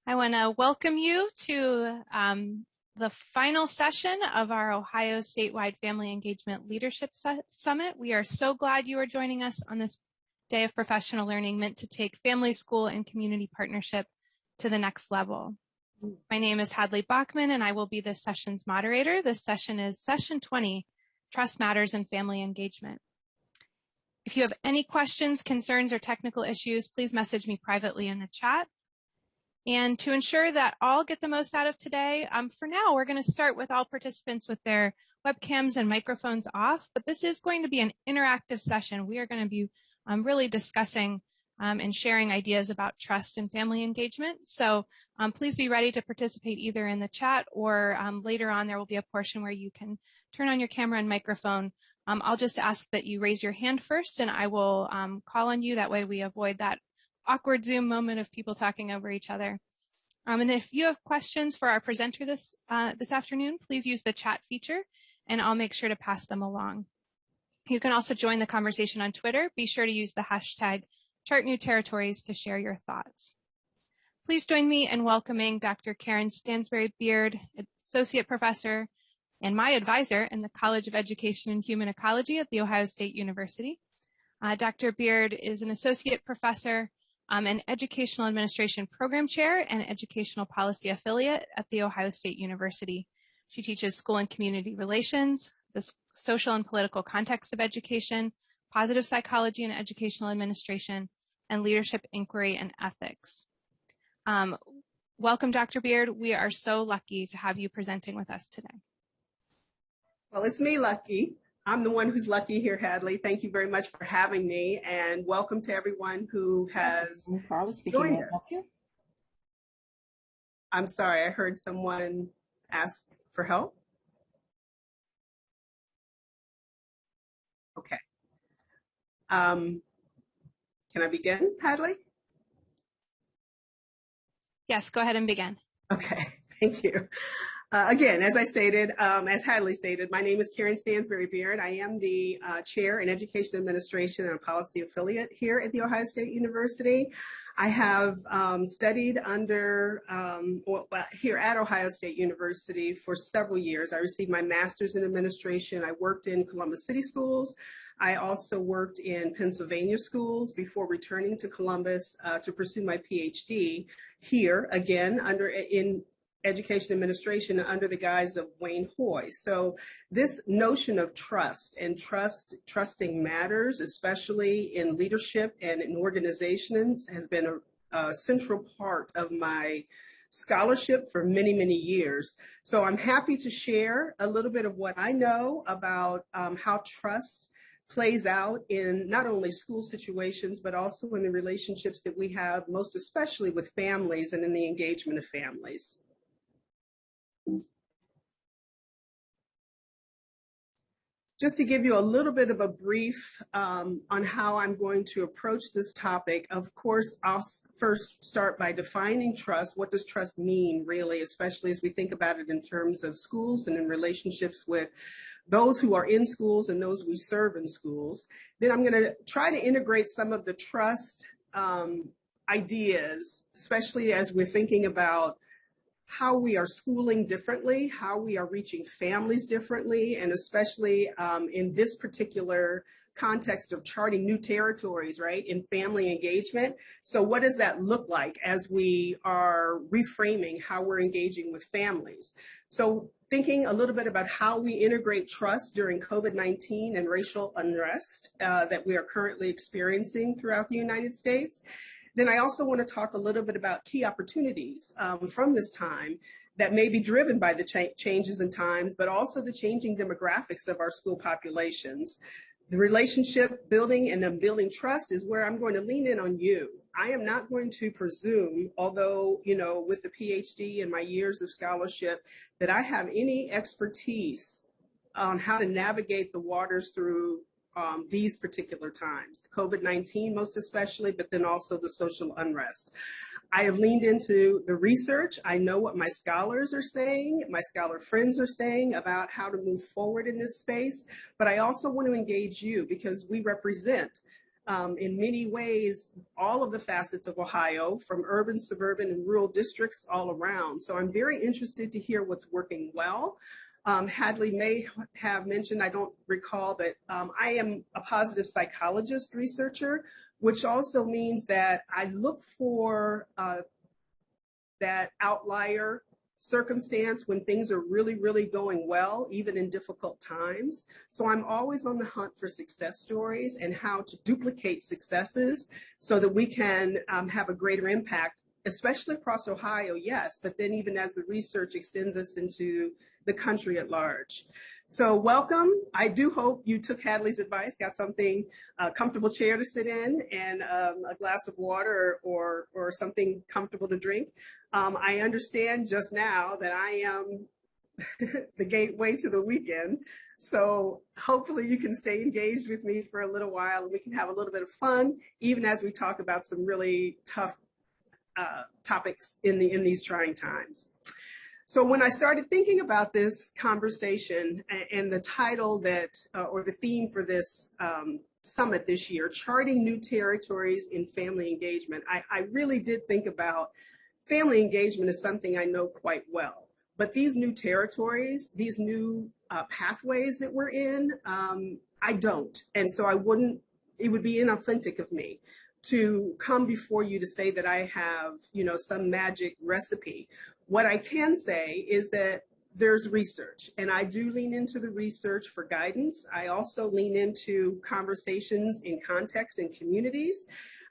I want to welcome you to the final session of our Ohio Statewide Family Engagement Leadership Summit. We are so glad you are joining us on this day of professional learning meant to take family, school, and community partnership to the next level. My name is Hadley Bachman, and I will be this session's moderator. This session is session 20, Trust Matters in Family Engagement. If you have any questions, concerns, or technical issues, please message me privately in the chat. And to ensure that all get the most out of today, for now, we're going to start with all participants with their webcams and microphones off, but this is going to be an interactive session. We are going to be really discussing and sharing ideas about trust and family engagement. So please be ready to participate either in the chat or later on there will be a portion where you can turn on your camera and microphone. I'll just ask that you raise your hand first and I will call on you. That way we avoid that awkward Zoom moment of people talking over each other. And if you have questions for our presenter this afternoon, please use the chat feature and I'll make sure to pass them along. You can also join the conversation on Twitter. Be sure to use the hashtag ChartNewTerritories to share your thoughts. Please join me in welcoming Dr. Karen Stansbury-Beard, Associate Professor and my advisor in the College of Education and Human Ecology at The Ohio State University. Dr. Beard is an Associate Professor and Educational Administration Program Chair and Educational Policy Affiliate at The Ohio State University. She teaches school and community relations, the social and political context of education, positive psychology and educational administration, and leadership inquiry and ethics. Welcome, Dr. Beard. We are so lucky to have you presenting with us today. Well, it's me lucky. I'm the one who's lucky here, Hadley. Thank you very much for having me, and welcome to everyone who has joined us. I'm sorry, I heard someone ask for help. Okay. Can I begin, Hadley? Yes, go ahead and begin. Okay, thank you. Again, as I stated, as Hadley stated, my name is Karen Stansbury-Beard. I am the Chair in Education Administration and Policy Affiliate here at The Ohio State University. I have studied under, here at Ohio State University for several years. I received my master's in administration. I worked in Columbus City Schools. I also worked in Pennsylvania schools before returning to Columbus to pursue my PhD here, again, in Education Administration under the guise of Wayne Hoy. So this notion of trust and trusting matters, especially in leadership and in organizations, has been a central part of my scholarship for many, many years. So I'm happy to share a little bit of what I know about how trust plays out in not only school situations, but also in the relationships that we have, most especially with families and in the engagement of families. Just to give you a little bit of a brief on how I'm going to approach this topic, of course, I'll first start by defining trust. What does trust mean, really, especially as we think about it in terms of schools and in relationships with those who are in schools and those we serve in schools. Then I'm going to try to integrate some of the trust ideas, especially as we're thinking about how we are schooling differently, how we are reaching families differently, and especially in this particular context of charting new territories, right, in family engagement. So what does that look like as we are reframing how we're engaging with families? So thinking a little bit about how we integrate trust during COVID-19 and racial unrest that we are currently experiencing throughout the United States. Then I also want to talk a little bit about key opportunities from this time that may be driven by the changes in times, but also the changing demographics of our school populations. The relationship building and unbuilding trust is where I'm going to lean in on you. I am not going to presume, although, you know, with the PhD and my years of scholarship, that I have any expertise on how to navigate the waters through these particular times, COVID-19 most especially, but then also the social unrest. I have leaned into the research. I know what my scholars are saying, my scholar friends are saying about how to move forward in this space, but I also want to engage you because we represent in many ways, all of the facets of Ohio, from urban, suburban, and rural districts all around. So I'm very interested to hear what's working well. Hadley may have mentioned, I don't recall, but I am a positive psychologist researcher, which also means that I look for that outlier circumstance when things are really, really going well, even in difficult times. So I'm always on the hunt for success stories and how to duplicate successes so that we can have a greater impact, especially across Ohio, yes, but then even as the research extends us into the country at large. So welcome. I do hope you took Hadley's advice, got something, a comfortable chair to sit in and a glass of water or something comfortable to drink. I understand just now that I am the gateway to the weekend. So hopefully you can stay engaged with me for a little while and we can have a little bit of fun, even as we talk about some really tough topics in these trying times. So when I started thinking about this conversation and the title that, or the theme for this summit this year, Charting New Territories in Family Engagement, I really did think about family engagement as something I know quite well. But these new territories, these new pathways that we're in, I don't. And so it would be inauthentic of me to come before you to say that I have, some magic recipe. What I can say is that there's research, and I do lean into the research for guidance. I also lean into conversations in context and communities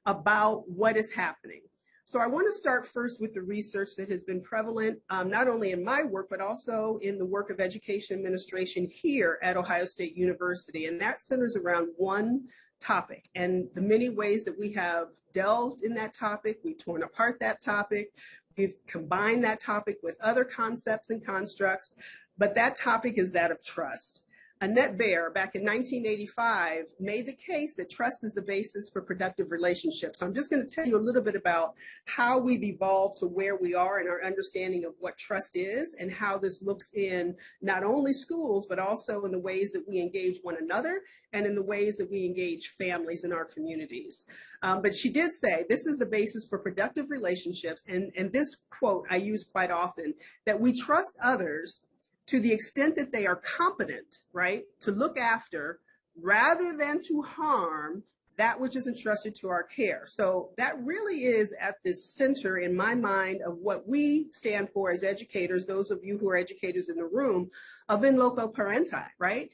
about what is happening. So I want to start first with the research that has been prevalent, not only in my work, but also in the work of education administration here at Ohio State University. And that centers around one topic and the many ways that we have delved in that topic. We've torn apart that topic. We've combined that topic with other concepts and constructs, but that topic is that of trust. Annette Baer, back in 1985, made the case that trust is the basis for productive relationships. So I'm just going to tell you a little bit about how we've evolved to where we are in our understanding of what trust is and how this looks in not only schools, but also in the ways that we engage one another and in the ways that we engage families in our communities. But she did say this is the basis for productive relationships. And this quote I use quite often, that we trust others to the extent that they are competent, right, to look after rather than to harm that which is entrusted to our care. So that really is at the center in my mind of what we stand for as educators, those of you who are educators in the room, of in loco parenti, right?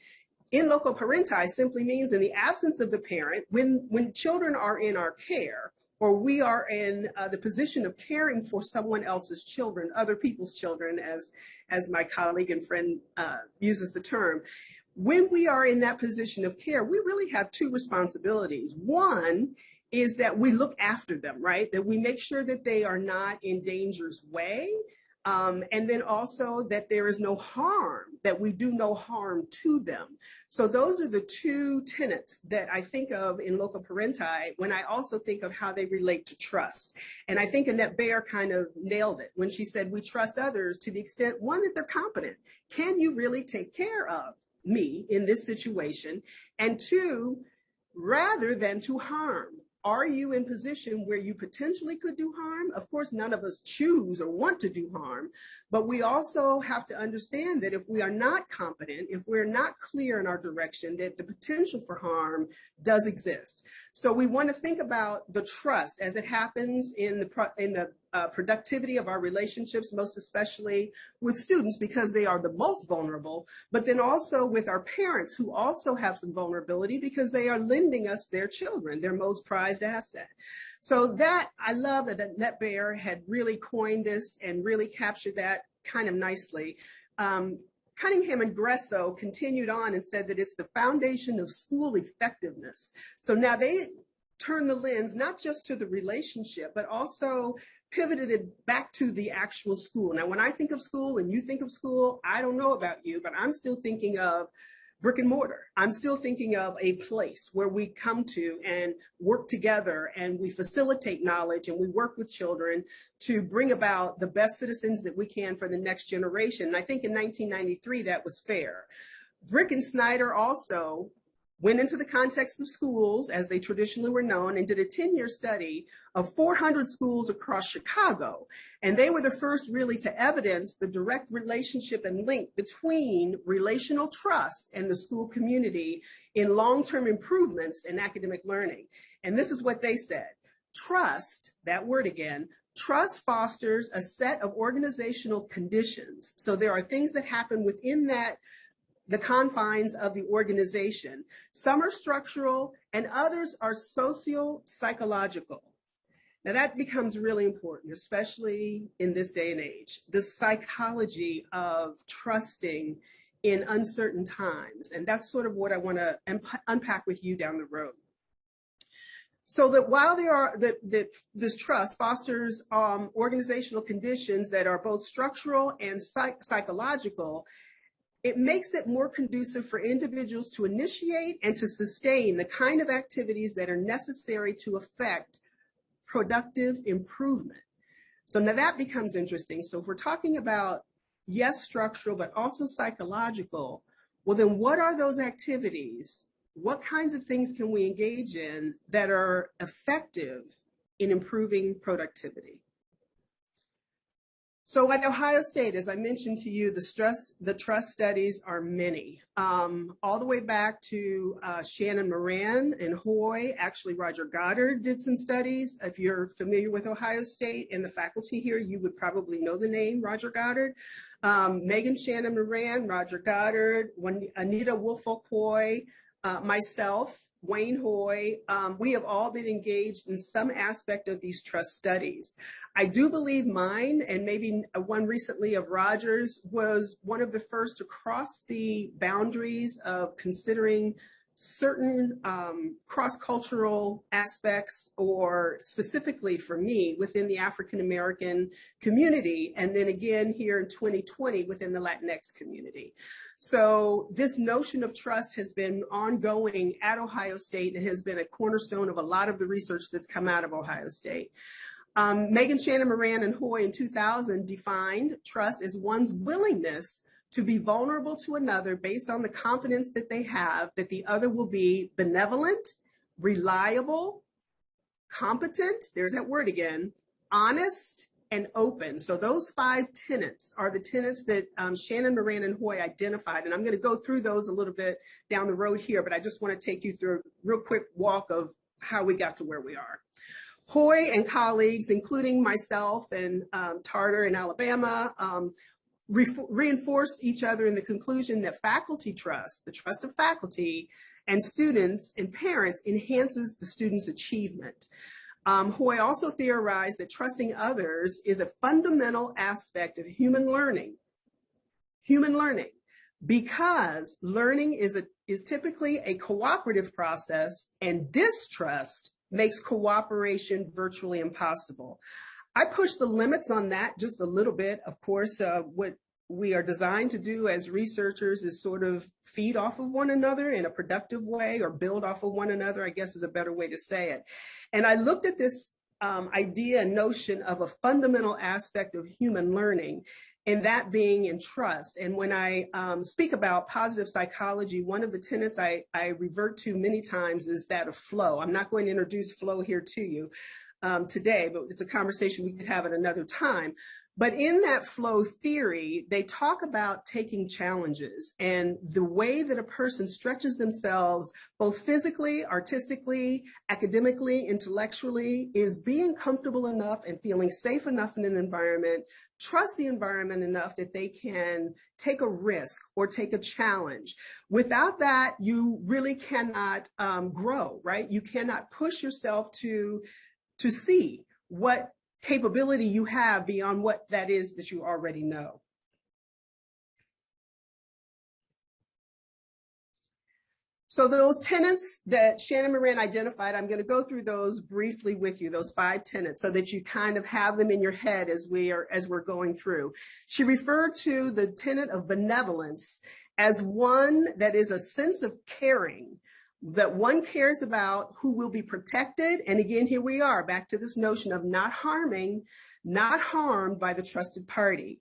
In loco parenti simply means in the absence of the parent, when children are in our care, or we are in the position of caring for someone else's children, other people's children, as my colleague and friend uses the term. When we are in that position of care, we really have two responsibilities. One is that we look after them, right? That we make sure that they are not in danger's way. And then also that there is no harm, that we do no harm to them. So those are the two tenets that I think of in loco parenti when I also think of how they relate to trust. And I think Annette Baer kind of nailed it when she said we trust others to the extent, one, that they're competent. Can you really take care of me in this situation? And two, rather than to harm. Are you in position where you potentially could do harm? Of course, none of us choose or want to do harm, but we also have to understand that if we are not competent, if we're not clear in our direction, that the potential for harm does exist. So we want to think about the trust as it happens in the productivity of our relationships, most especially with students because they are the most vulnerable, but then also with our parents who also have some vulnerability because they are lending us their children, their most prized asset. So that, I love that Annette Baer had really coined this and really captured that kind of nicely. Cunningham and Gresso continued on and said that it's the foundation of school effectiveness. So now they turn the lens not just to the relationship, but also pivoted it back to the actual school. Now, when I think of school and you think of school, I don't know about you, but I'm still thinking of brick and mortar. I'm still thinking of a place where we come to and work together and we facilitate knowledge and we work with children to bring about the best citizens that we can for the next generation. And I think in 1993, that was fair. Brick and Snyder also went into the context of schools as they traditionally were known and did a 10-year study of 400 schools across Chicago. And they were the first really to evidence the direct relationship and link between relational trust and the school community in long-term improvements in academic learning. And this is what they said. Trust, that word again, trust fosters a set of organizational conditions. So there are things that happen within the confines of the organization. Some are structural and others are socio-psychological. Now that becomes really important, especially in this day and age, the psychology of trusting in uncertain times. And that's sort of what I want to unpack with you down the road. So that while this trust fosters organizational conditions that are both structural and psychological, it makes it more conducive for individuals to initiate and to sustain the kind of activities that are necessary to affect productive improvement. So now that becomes interesting. So if we're talking about, yes, structural, but also psychological, well, then what are those activities? What kinds of things can we engage in that are effective in improving productivity? So at Ohio State, as I mentioned to you, the trust studies are many, all the way back to Shannon Moran and Hoy. Actually, Roger Goddard did some studies. If you're familiar with Ohio State and the faculty here, you would probably know the name Roger Goddard. Megan Shannon Moran, Roger Goddard, Anita Woolfolk-Hoy, myself, Wayne Hoy, we have all been engaged in some aspect of these trust studies. I do believe mine, and maybe one recently of Roger's, was one of the first to cross the boundaries of considering certain cross-cultural aspects, or specifically for me, within the African-American community, and then again here in 2020 within the Latinx community. So this notion of trust has been ongoing at Ohio State and has been a cornerstone of a lot of the research that's come out of Ohio State. Megan Shannon Moran and Hoy in 2000 defined trust as one's willingness to be vulnerable to another based on the confidence that they have that the other will be benevolent, reliable, competent, there's that word again, honest, and open. So those 5 tenets are the tenets that Shannon Moran and Hoy identified. And I'm going to go through those a little bit down the road here, but I just want to take you through a real quick walk of how we got to where we are. Hoy and colleagues, including myself and Tarter in Alabama, reinforced each other in the conclusion that faculty trust, the trust of faculty and students and parents, enhances the student's achievement. Hoy also theorized that trusting others is a fundamental aspect of human learning, because learning is typically a cooperative process, and distrust makes cooperation virtually impossible. I push the limits on that just a little bit. Of course, what we are designed to do as researchers is sort of feed off of one another in a productive way, or build off of one another, I guess is a better way to say it. And I looked at this idea and notion of a fundamental aspect of human learning, and that being in trust. And when I speak about positive psychology, one of the tenets I revert to many times is that of flow. I'm not going to introduce flow here to you today, but it's a conversation we could have at another time. But in that flow theory, they talk about taking challenges, and the way that a person stretches themselves, both physically, artistically, academically, intellectually, is being comfortable enough and feeling safe enough in an environment, trust the environment enough that they can take a risk or take a challenge. Without that, you really cannot grow, right? You cannot push yourself to see what capability you have beyond what that is that you already know. So those tenets that Shannon Moran identified, I'm going to go through those briefly with you, those 5 tenets, so that you kind of have them in your head as we're going through. She referred to the tenet of benevolence as one that is a sense of caring, that one cares about who will be protected. And again, here we are back to this notion of not harmed by the trusted party.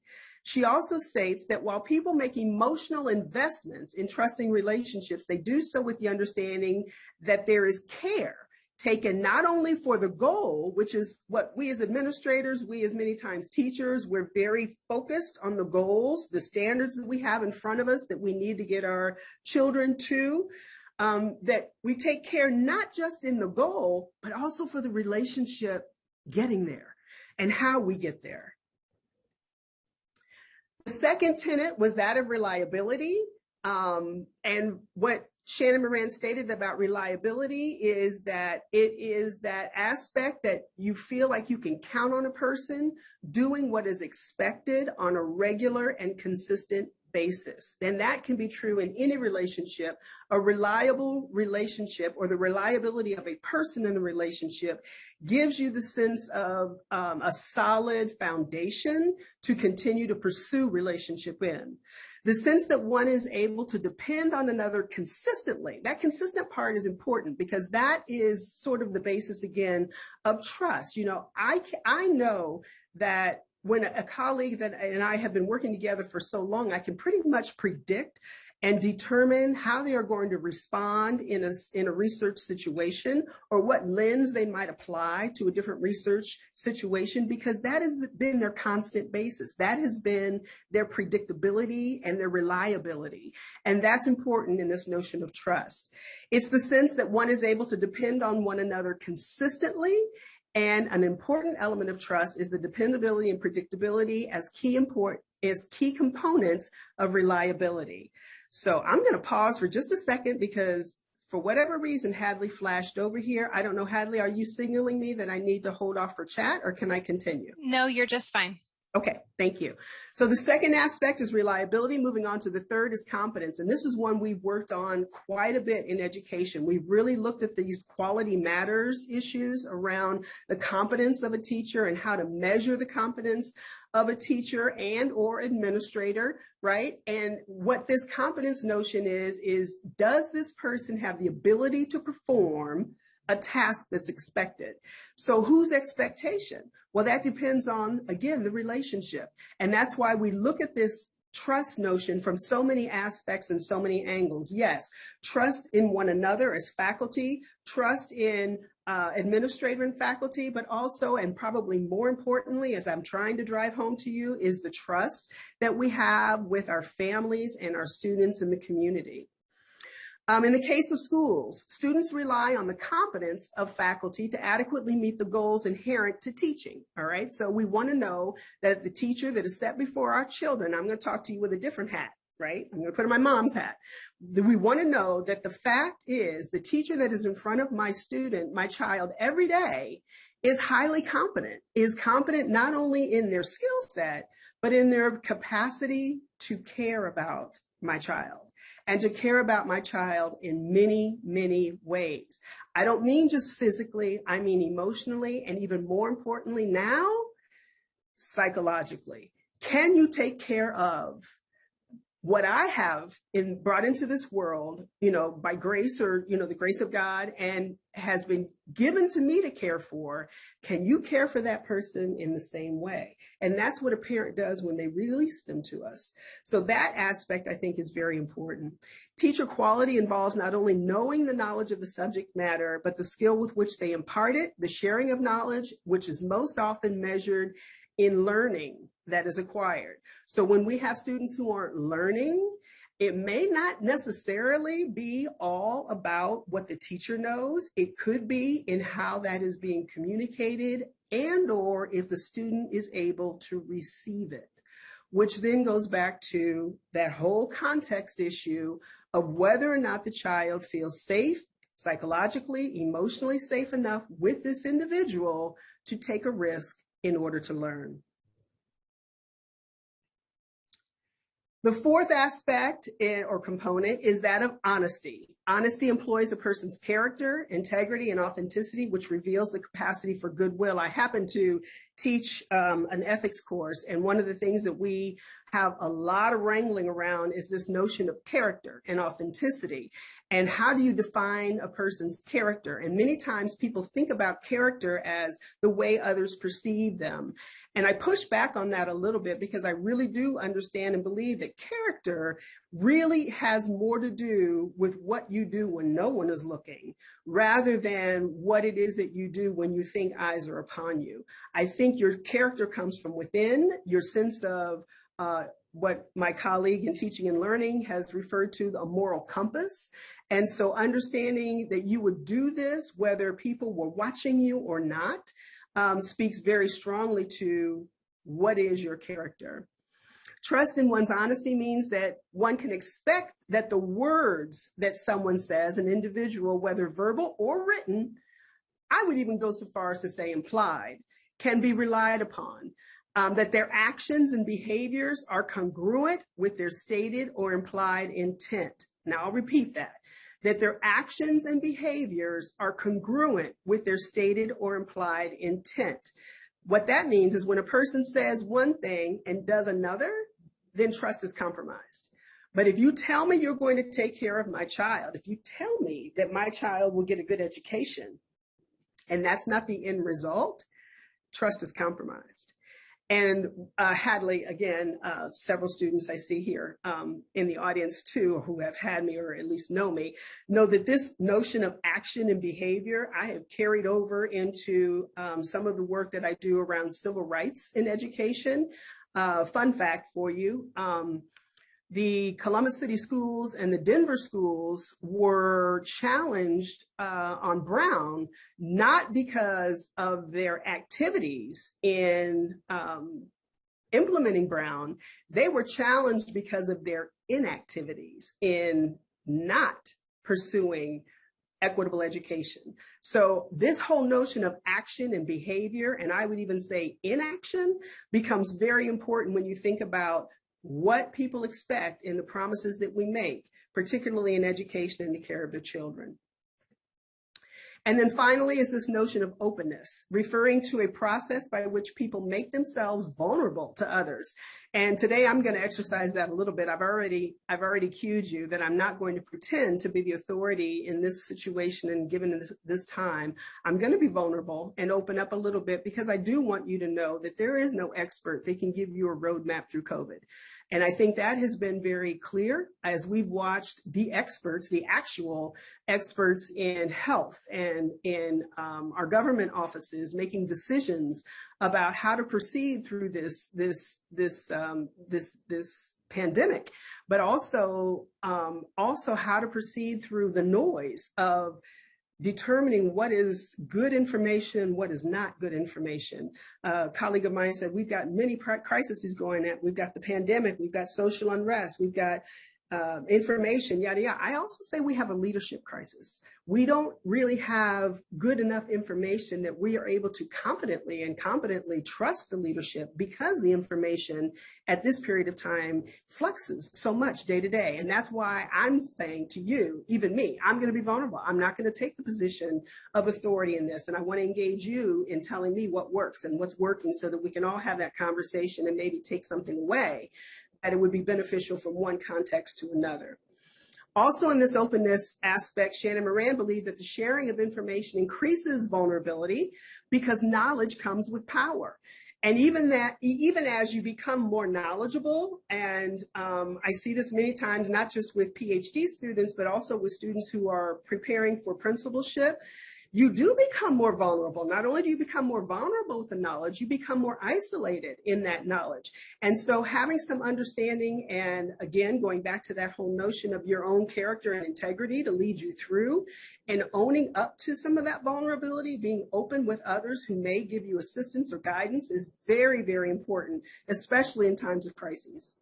She also states that while people make emotional investments in trusting relationships, they do so with the understanding that there is care taken not only for the goal, which is what we as administrators, we as many times teachers, we're very focused on the goals, the standards that we have in front of us that we need to get our children to, that we take care not just in the goal, but also for the relationship getting there and how we get there. The second tenet was that of reliability. And what Shannon Moran stated about reliability is that it is that aspect that you feel like you can count on a person doing what is expected on a regular and consistent basis. And that can be true in any relationship. A reliable relationship, or the reliability of a person in a relationship, gives you the sense of a solid foundation to continue to pursue relationship in. The sense that one is able to depend on another consistently. That consistent part is important because that is sort of the basis, again, of trust. You know, I know that when a colleague and I have been working together for so long, I can pretty much predict and determine how they are going to respond in a research situation, or what lens they might apply to a different research situation, because that has been their constant basis. That has been their predictability and their reliability. And that's important in this notion of trust. It's the sense that one is able to depend on one another consistently. And an important element of trust is the dependability and predictability as key components of reliability. So I'm going to pause for just a second because for whatever reason, Hadley flashed over here. I don't know, Hadley, are you signaling me that I need to hold off for chat, or can I continue? No, you're just fine. Okay, thank you. So the second aspect is reliability. Moving on to the third is competence. And this is one we've worked on quite a bit in education. We've really looked at these quality matters issues around the competence of a teacher and how to measure the competence of a teacher and or administrator, right? And what this competence notion is does this person have the ability to perform a task that's expected? So whose expectation? Well, that depends on, again, the relationship. And that's why we look at this trust notion from so many aspects and so many angles. Yes, trust in one another as faculty, trust in administrator and faculty, but also, and probably more importantly, as I'm trying to drive home to you, is the trust that we have with our families and our students in the community. In the case of schools, students rely on the competence of faculty to adequately meet the goals inherent to teaching, all right? So we want to know that the teacher that is set before our children, I'm going to talk to you with a different hat, right? I'm going to put on my mom's hat. We want to know that the fact is the teacher that is in front of my student, my child, every day is highly competent, is competent not only in their skill set, but in their capacity to care about my child. And to care about my child in many, many ways. I don't mean just physically, I mean emotionally, and even more importantly now, psychologically. Can you take care of what I have brought into this world, you know, by grace or, you know, the grace of God, and has been given to me to care for? Can you care for that person in the same way? And that's what a parent does when they release them to us. So that aspect, I think, is very important. Teacher quality involves not only knowing the knowledge of the subject matter, but the skill with which they impart it, the sharing of knowledge, which is most often measured in learning that is acquired. So when we have students who aren't learning, it may not necessarily be all about what the teacher knows. It could be in how that is being communicated and or if the student is able to receive it, which then goes back to that whole context issue of whether or not the child feels safe, psychologically, emotionally safe enough with this individual to take a risk in order to learn. The fourth aspect or component is that of honesty. Honesty employs a person's character, integrity, and authenticity, which reveals the capacity for goodwill. I happen to teach an ethics course, and one of the things that we have a lot of wrangling around is this notion of character and authenticity. And how do you define a person's character? And many times people think about character as the way others perceive them. And I push back on that a little bit because I really do understand and believe that character really has more to do with what you do when no one is looking, rather than what it is that you do when you think eyes are upon you. I think your character comes from within, your sense of what my colleague in teaching and learning has referred to a moral compass. And so understanding that you would do this, whether people were watching you or not, speaks very strongly to what is your character. Trust in one's honesty means that one can expect that the words that someone says, an individual, whether verbal or written, I would even go so far as to say implied, can be relied upon. That their actions and behaviors are congruent with their stated or implied intent. Now, I'll repeat that. That their actions and behaviors are congruent with their stated or implied intent. What that means is when a person says one thing and does another, then trust is compromised. But if you tell me you're going to take care of my child, if you tell me that my child will get a good education, and that's not the end result, trust is compromised. And Hadley, again, several students I see here in the audience too, who have had me or at least know me, know that this notion of action and behavior I have carried over into some of the work that I do around civil rights in education. Fun fact for you, the Columbus City schools and the Denver schools were challenged on Brown, not because of their activities in implementing Brown. They were challenged because of their inactivities in not pursuing equitable education. So this whole notion of action and behavior, and I would even say inaction, becomes very important when you think about what people expect in the promises that we make, particularly in education and the care of their children. And then finally is this notion of openness, referring to a process by which people make themselves vulnerable to others. And today I'm going to exercise that a little bit. I've already cued you that I'm not going to pretend to be the authority in this situation and given this time. I'm going to be vulnerable and open up a little bit because I do want you to know that there is no expert that can give you a roadmap through COVID. And I think that has been very clear as we've watched the experts, the actual experts in health and in our government offices making decisions about how to proceed through this pandemic, but also how to proceed through the noise of determining what is good information, what is not good information. A colleague of mine said, we've got many crises going on. We've got the pandemic, we've got social unrest, we've got information, yada, yada. I also say we have a leadership crisis. We don't really have good enough information that we are able to confidently and competently trust the leadership because the information at this period of time fluxes so much day to day. And that's why I'm saying to you, even me, I'm going to be vulnerable. I'm not going to take the position of authority in this. And I want to engage you in telling me what works and what's working so that we can all have that conversation and maybe take something away that it would be beneficial from one context to another. Also in this openness aspect, Shannon Moran believed that the sharing of information increases vulnerability because knowledge comes with power. And even as you become more knowledgeable, and I see this many times, not just with PhD students, but also with students who are preparing for principalship, you do become more vulnerable. Not only do you become more vulnerable with the knowledge, you become more isolated in that knowledge. And so having some understanding, and again, going back to that whole notion of your own character and integrity to lead you through, and owning up to some of that vulnerability, being open with others who may give you assistance or guidance is very, very important, especially in times of crises.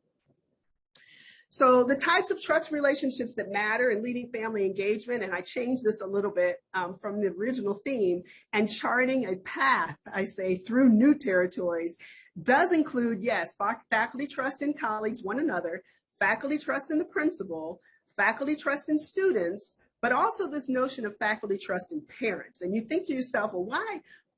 So the types of trust relationships that matter in leading family engagement, and I changed this a little bit from the original theme, and charting a path, I say, through new territories, does include, yes, faculty trust in colleagues, one another, faculty trust in the principal, faculty trust in students, but also this notion of faculty trust in parents. And you think to yourself, well,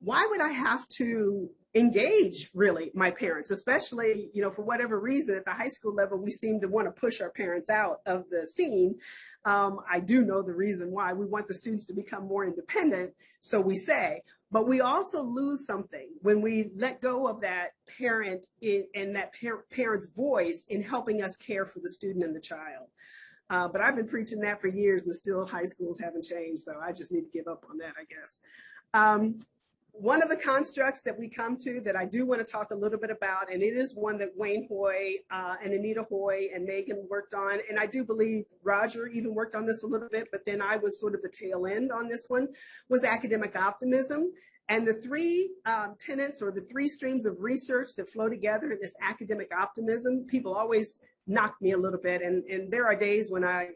why would I have to engage really my parents, especially, for whatever reason at the high school level, we seem to want to push our parents out of the scene. I do know the reason why. We want the students to become more independent, so we say, but we also lose something when we let go of that parent and that parent's voice in helping us care for the student and the child. But I've been preaching that for years, and still high schools haven't changed, so I just need to give up on that, I guess. One of the constructs that we come to that I do want to talk a little bit about, and it is one that Wayne Hoy and Anita Hoy and Megan worked on, and I do believe Roger even worked on this a little bit, but then I was sort of the tail end on this one, was academic optimism. And the three tenets or the three streams of research that flow together in this academic optimism, people always knock me a little bit, and there are days when I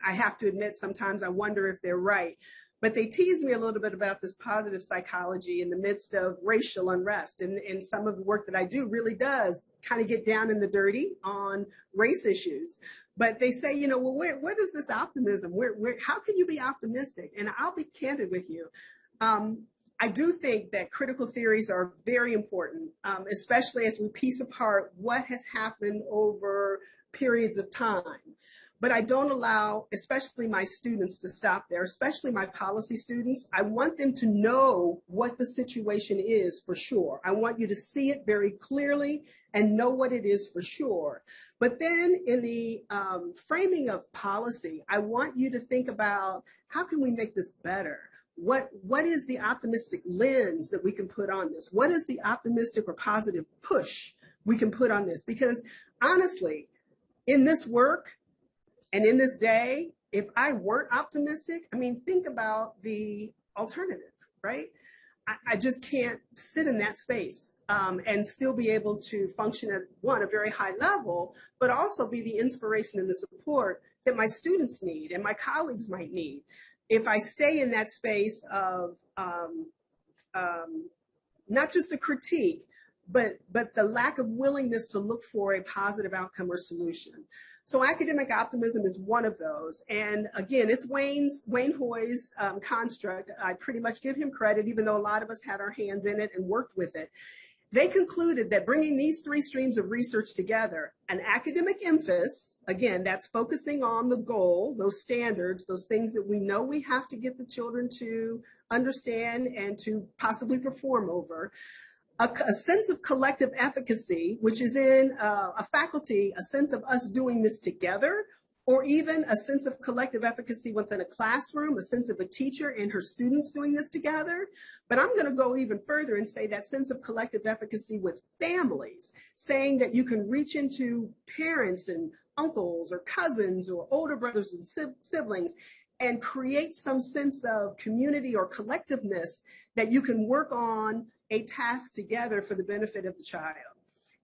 have to admit sometimes I wonder if they're right. But they tease me a little bit about this positive psychology in the midst of racial unrest. And some of the work that I do really does kind of get down in the dirty on race issues. But they say, well, where does this optimism, how can you be optimistic? And I'll be candid with you. I do think that critical theories are very important, especially as we piece apart what has happened over periods of time. But I don't allow, especially my students, to stop there, especially my policy students. I want them to know what the situation is for sure. I want you to see it very clearly and know what it is for sure. But then in the framing of policy, I want you to think about how can we make this better? What is the optimistic lens that we can put on this? What is the optimistic or positive push we can put on this? Because honestly, in this work, and in this day, if I weren't optimistic, think about the alternative, right? I just can't sit in that space and still be able to function at a very high level, but also be the inspiration and the support that my students need and my colleagues might need. If I stay in that space of not just the critique, but the lack of willingness to look for a positive outcome or solution. So academic optimism is one of those. And again, it's Wayne Hoy's construct. I pretty much give him credit, even though a lot of us had our hands in it and worked with it. They concluded that bringing these three streams of research together, an academic emphasis, again, that's focusing on the goal, those standards, those things that we know we have to get the children to understand and to possibly perform over. A sense of collective efficacy, which is in a faculty, a sense of us doing this together, or even a sense of collective efficacy within a classroom, a sense of a teacher and her students doing this together. But I'm going to go even further and say that sense of collective efficacy with families, saying that you can reach into parents and uncles or cousins or older brothers and siblings and create some sense of community or collectiveness that you can work on a task together for the benefit of the child.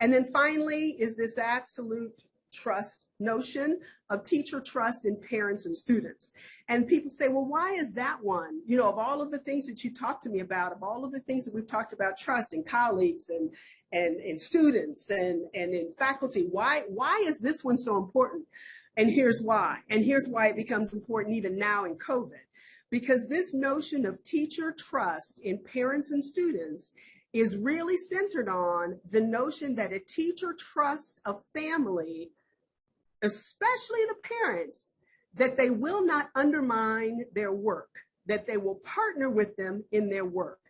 And then finally is this absolute trust notion of teacher trust in parents and students. And people say, well, why is that one? Of all of the things that you talked to me about, of all of the things that we've talked about, trust in colleagues and in students and in faculty, why is this one so important? And here's why. And here's why it becomes important even now in COVID. Because this notion of teacher trust in parents and students is really centered on the notion that a teacher trusts a family, especially the parents, that they will not undermine their work, that they will partner with them in their work.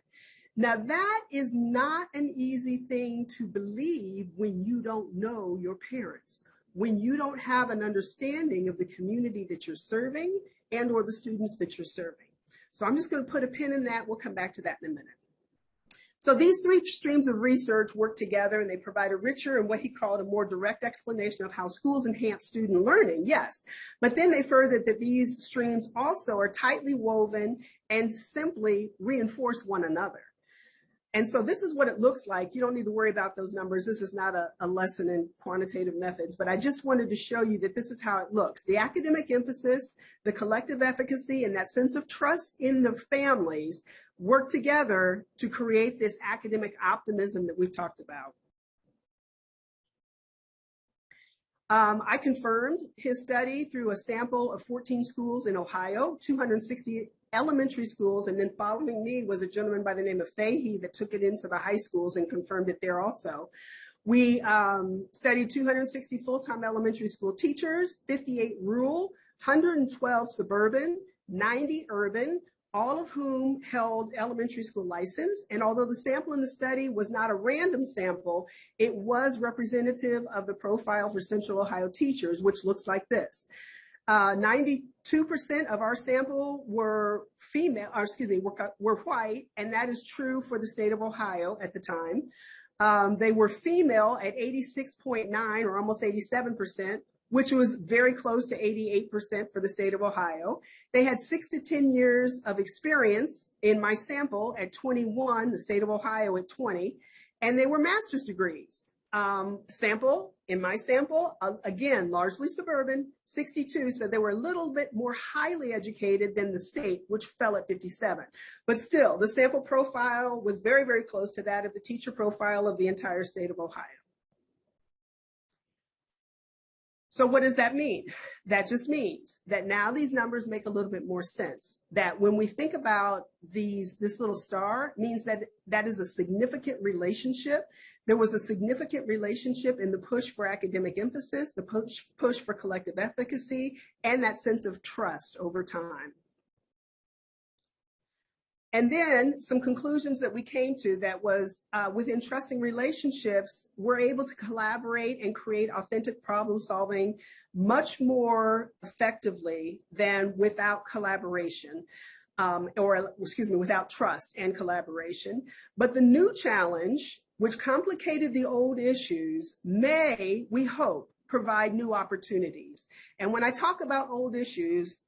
Now, that is not an easy thing to believe when you don't know your parents, when you don't have an understanding of the community that you're serving and or the students that you're serving. So I'm just going to put a pin in that. We'll come back to that in a minute. So these three streams of research work together and they provide a richer and what he called a more direct explanation of how schools enhance student learning, yes. But then they furthered that these streams also are tightly woven and simply reinforce one another. And so this is what it looks like. You don't need to worry about those numbers. This is not a lesson in quantitative methods, but I just wanted to show you that this is how it looks. The academic emphasis, the collective efficacy, and that sense of trust in the families work together to create this academic optimism that we've talked about. I confirmed his study through a sample of 14 schools in Ohio, 260 elementary schools, and then following me was a gentleman by the name of Fahey that took it into the high schools and confirmed it there also. We studied 260 full-time elementary school teachers, 58 rural, 112 suburban, 90 urban, all of whom held elementary school license. And although the sample in the study was not a random sample, it was representative of the profile for Central Ohio teachers, which looks like this. 92% of our sample were female, or excuse me, were white, and that is true for the state of Ohio at the time. They were female at 86.9 or almost 87%, which was very close to 88% for the state of Ohio. They had 6 to 10 years of experience in my sample at 21, the state of Ohio at 20, and they were master's degrees. In my sample, again, largely suburban, 62, so they were a little bit more highly educated than the state, which fell at 57. But still, the sample profile was very, very close to that of the teacher profile of the entire state of Ohio. So what does that mean? That just means that now these numbers make a little bit more sense. That when we think about this little star means that that is a significant relationship. There was a significant relationship in the push for academic emphasis, the push for collective efficacy, and that sense of trust over time. And then some conclusions that we came to that was within trusting relationships, we're able to collaborate and create authentic problem solving much more effectively than without collaboration, without trust and collaboration. But the new challenge, which complicated the old issues, may, we hope, provide new opportunities. And when I talk about old issues,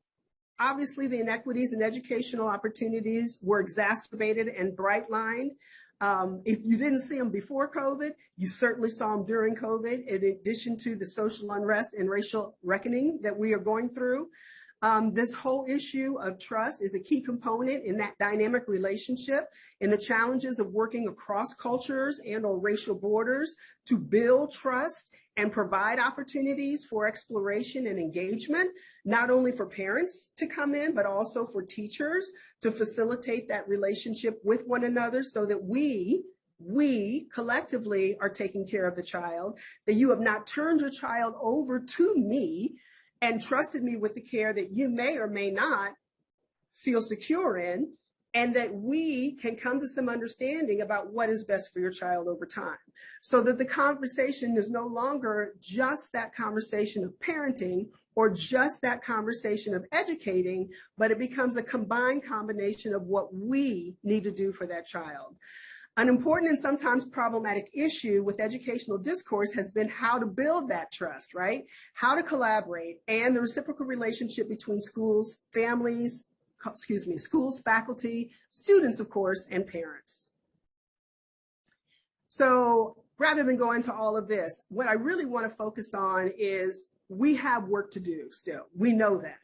obviously, the inequities in educational opportunities were exacerbated and bright-lined. If you didn't see them before COVID, you certainly saw them during COVID, in addition to the social unrest and racial reckoning that we are going through. This whole issue of trust is a key component in that dynamic relationship, in the challenges of working across cultures and or racial borders to build trust and provide opportunities for exploration and engagement, not only for parents to come in, but also for teachers to facilitate that relationship with one another so that we collectively are taking care of the child, that you have not turned your child over to me and trusted me with the care that you may or may not feel secure in, and that we can come to some understanding about what is best for your child over time. So that the conversation is no longer just that conversation of parenting or just that conversation of educating, but it becomes a combined combination of what we need to do for that child. An important and sometimes problematic issue with educational discourse has been how to build that trust, right? How to collaborate and the reciprocal relationship between schools, families, schools, faculty, students, of course, and parents. So rather than go into all of this, what I really want to focus on is we have work to do still. We know that.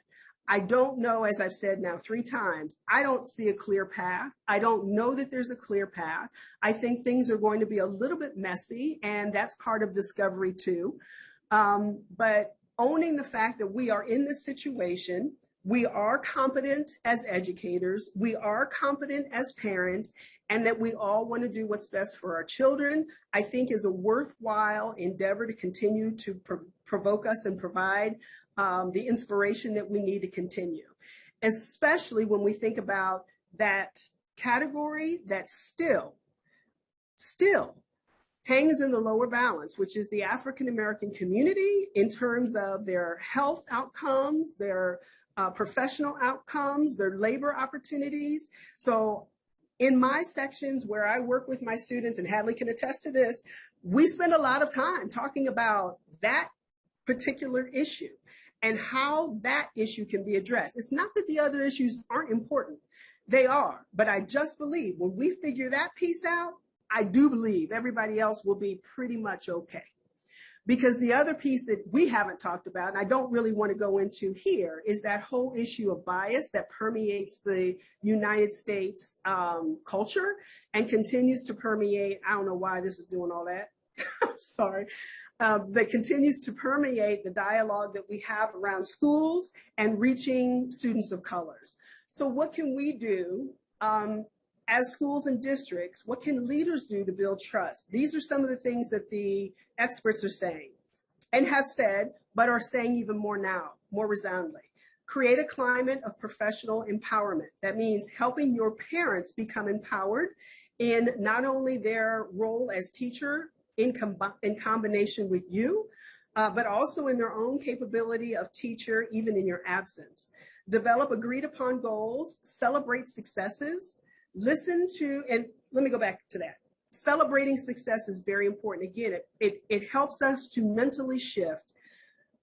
I don't know, as I've said now 3 times, I don't see a clear path. I don't know that there's a clear path. I think things are going to be a little bit messy, and that's part of discovery too. But owning the fact that we are in this situation, we are competent as educators, we are competent as parents, and that we all want to do what's best for our children, I think is a worthwhile endeavor to continue to provoke us and provide the inspiration that we need to continue, especially when we think about that category that still hangs in the lower balance, which is the African American community in terms of their health outcomes, their professional outcomes, their labor opportunities. So in my sections where I work with my students, and Hadley can attest to this, we spend a lot of time talking about that particular issue and how that issue can be addressed. It's not that the other issues aren't important. They are, but I just believe when we figure that piece out, I do believe everybody else will be pretty much okay. Because the other piece that we haven't talked about, and I don't really want to go into here, is that whole issue of bias that permeates the United States culture and continues to permeate. I don't know why this is doing all that. sorry, that continues to permeate the dialogue that we have around schools and reaching students of colors. So what can we do as schools and districts? What can leaders do to build trust? These are some of the things that the experts are saying and have said, but are saying even more now, more resoundingly. Create a climate of professional empowerment. That means helping your parents become empowered in not only their role as teacher in combination with you, but also in their own capability of teacher, even in your absence. Develop agreed upon goals, celebrate successes, listen to, and let me go back to that. Celebrating success is very important. Again, it helps us to mentally shift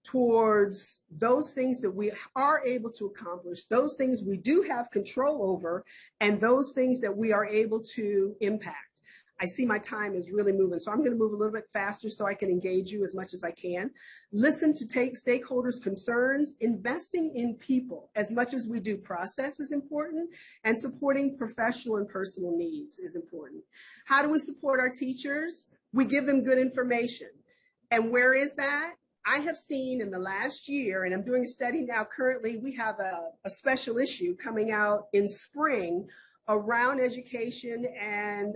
towards those things that we are able to accomplish, those things we do have control over, and those things that we are able to impact. I see my time is really moving, so I'm going to move a little bit faster so I can engage you as much as I can. Listen to take stakeholders' concerns. Investing in people as much as we do process is important, and supporting professional and personal needs is important. How do we support our teachers? We give them good information. And where is that? I have seen in the last year, and I'm doing a study now currently, we have a special issue coming out in spring around education and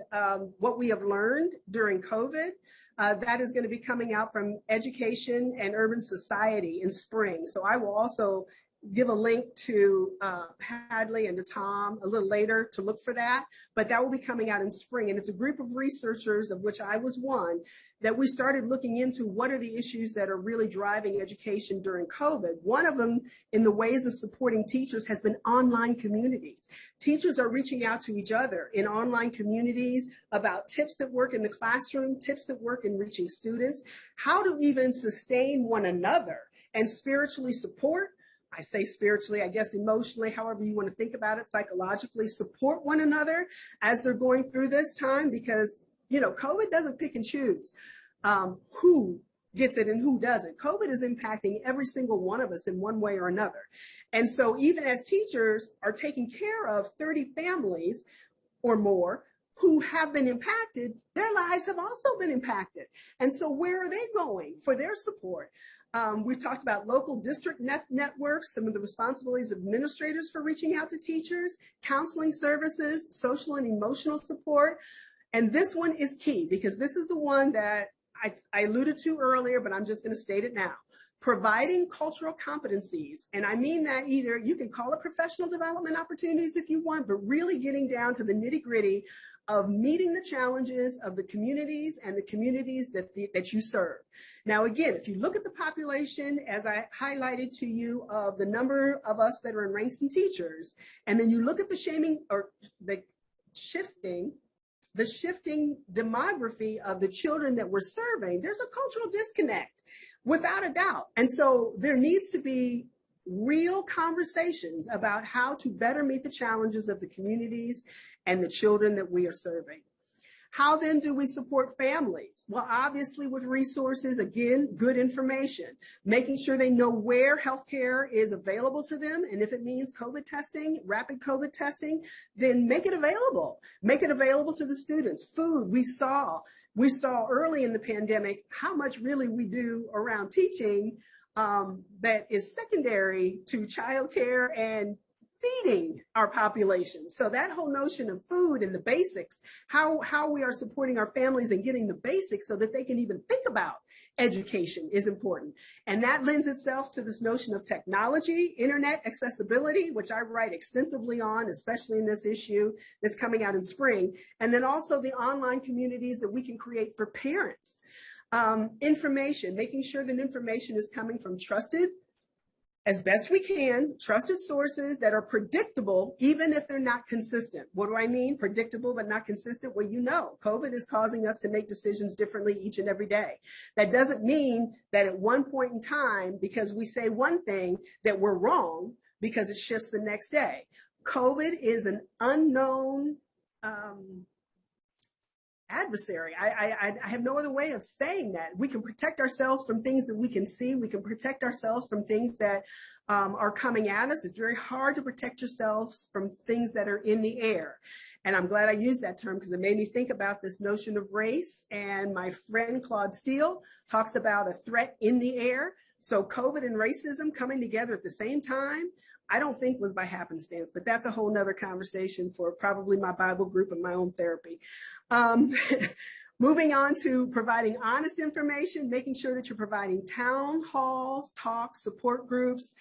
what we have learned during COVID. That is going to be coming out from Education and Urban Society in spring. So I will also give a link to Hadley and to Tom a little later to look for that, but that will be coming out in spring. And it's a group of researchers, of which I was one, that we started looking into what are the issues that are really driving education during COVID. One of them in the ways of supporting teachers has been online communities. Teachers are reaching out to each other in online communities about tips that work in the classroom, tips that work in reaching students, how to even sustain one another and spiritually support. I say spiritually, I guess emotionally, however you want to think about it, psychologically support one another as they're going through this time, because, you know, COVID doesn't pick and choose who gets it and who doesn't. COVID is impacting every single one of us in one way or another. And so even as teachers are taking care of 30 families or more who have been impacted, their lives have also been impacted. And so where are they going for their support? We've talked about local district networks, some of the responsibilities of administrators for reaching out to teachers, counseling services, social and emotional support. And this one is key because this is the one that I alluded to earlier, but I'm just going to state it now. Providing cultural competencies. And I mean that either you can call it professional development opportunities if you want, but really getting down to the nitty-gritty of meeting the challenges of the communities and the communities that you serve. Now, again, if you look at the population, as I highlighted to you, of the number of us that are in ranks and teachers, and then you look at the shifting demography of the children that we're serving, there's a cultural disconnect, without a doubt. And so there needs to be real conversations about how to better meet the challenges of the communities and the children that we are serving. How then do we support families? Well, obviously with resources, again, good information, making sure they know where healthcare is available to them. And if it means COVID testing, rapid COVID testing, then make it available. Make it available to the students. Food, we saw early in the pandemic how much really we do around teaching that is secondary to childcare and feeding our population. So that whole notion of food and the basics, how we are supporting our families and getting the basics so that they can even think about education is important. And that lends itself to this notion of technology, internet accessibility, which I write extensively on, especially in this issue that's coming out in spring. And then also the online communities that we can create for parents. Information, making sure that information is coming from trusted, as best we can, trusted sources that are predictable, even if they're not consistent. What do I mean? Predictable but not consistent? Well, you know, COVID is causing us to make decisions differently each and every day. That doesn't mean that at one point in time, because we say one thing, that we're wrong because it shifts the next day. COVID is an unknown adversary. I have no other way of saying that. We can protect ourselves from things that we can see. We can protect ourselves from things that are coming at us. It's very hard to protect yourselves from things that are in the air. And I'm glad I used that term because it made me think about this notion of race. And my friend Claude Steele talks about a threat in the air. So COVID and racism coming together at the same time, I don't think was by happenstance, but that's a whole nother conversation for probably my Bible group and my own therapy. Moving on to providing honest information, making sure that you're providing town halls, talks, support groups,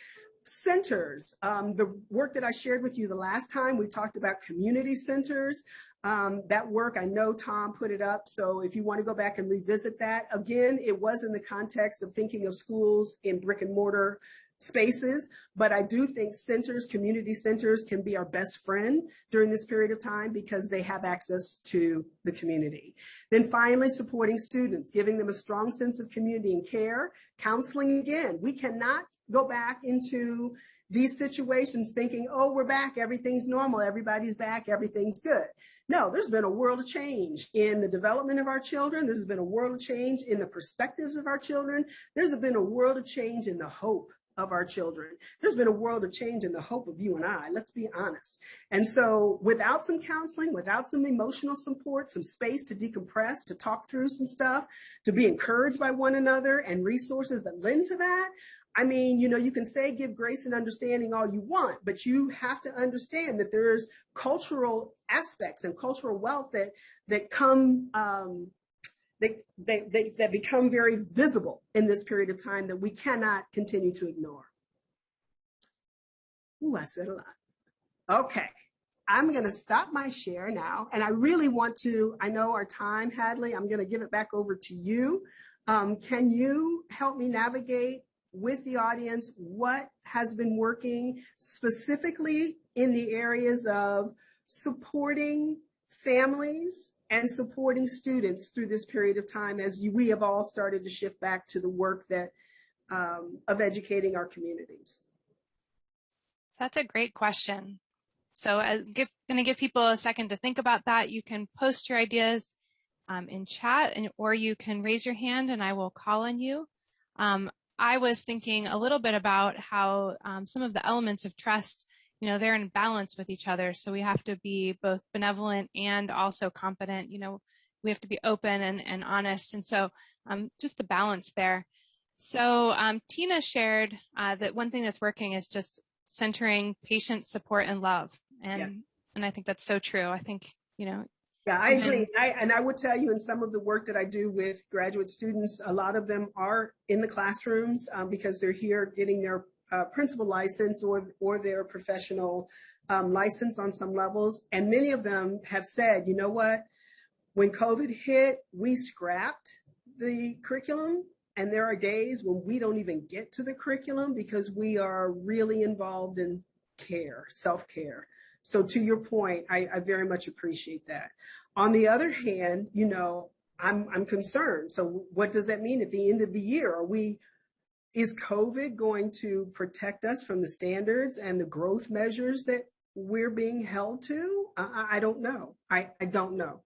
centers. The work that I shared with you the last time, we talked about community centers. That work, I know Tom put it up. So if you want to go back and revisit that, again, it was in the context of thinking of schools in brick and mortar spaces, but I do think centers, community centers can be our best friend during this period of time because they have access to the community. Then finally, supporting students, giving them a strong sense of community and care. Counseling, again, we cannot go back into these situations thinking, oh, we're back, everything's normal, everybody's back, everything's good. No, there's been a world of change in the development of our children. There's been a world of change in the perspectives of our children. There's been a world of change in the hope of our children. There's been a world of change in the hope of you and I, let's be honest. And so without some counseling, without some emotional support, some space to decompress, to talk through some stuff, to be encouraged by one another and resources that lend to that, I mean, you know, you can say give grace and understanding all you want, but you have to understand that there's cultural aspects and cultural wealth that come that become very visible in this period of time that we cannot continue to ignore. Ooh, I said a lot. Okay, I'm going to stop my share now. And I really want to, I know our time, Hadley, I'm going to give it back over to you. Can you help me navigate with the audience what has been working specifically in the areas of supporting families and supporting students through this period of time as we have all started to shift back to the work that of educating our communities? That's a great question. So I'm going to give people a second to think about that. You can post your ideas in chat, or you can raise your hand and I will call on you. I was thinking a little bit about how some of the elements of trust, you know, they're in balance with each other. So we have to be both benevolent and also competent. You know, we have to be open and honest. And so just the balance there. So Tina shared that one thing that's working is just centering patient support and love. And I think that's so true. I think, you know. Yeah, I agree. I would tell you in some of the work that I do with graduate students, a lot of them are in the classrooms because they're here getting their principal license or their professional license on some levels. And many of them have said, you know what, when COVID hit, we scrapped the curriculum. And there are days when we don't even get to the curriculum because we are really involved in care, self-care. So to your point, I very much appreciate that. On the other hand, you know, I'm concerned. So what does that mean at the end of the year? Is COVID going to protect us from the standards and the growth measures that we're being held to? I don't know. I don't know.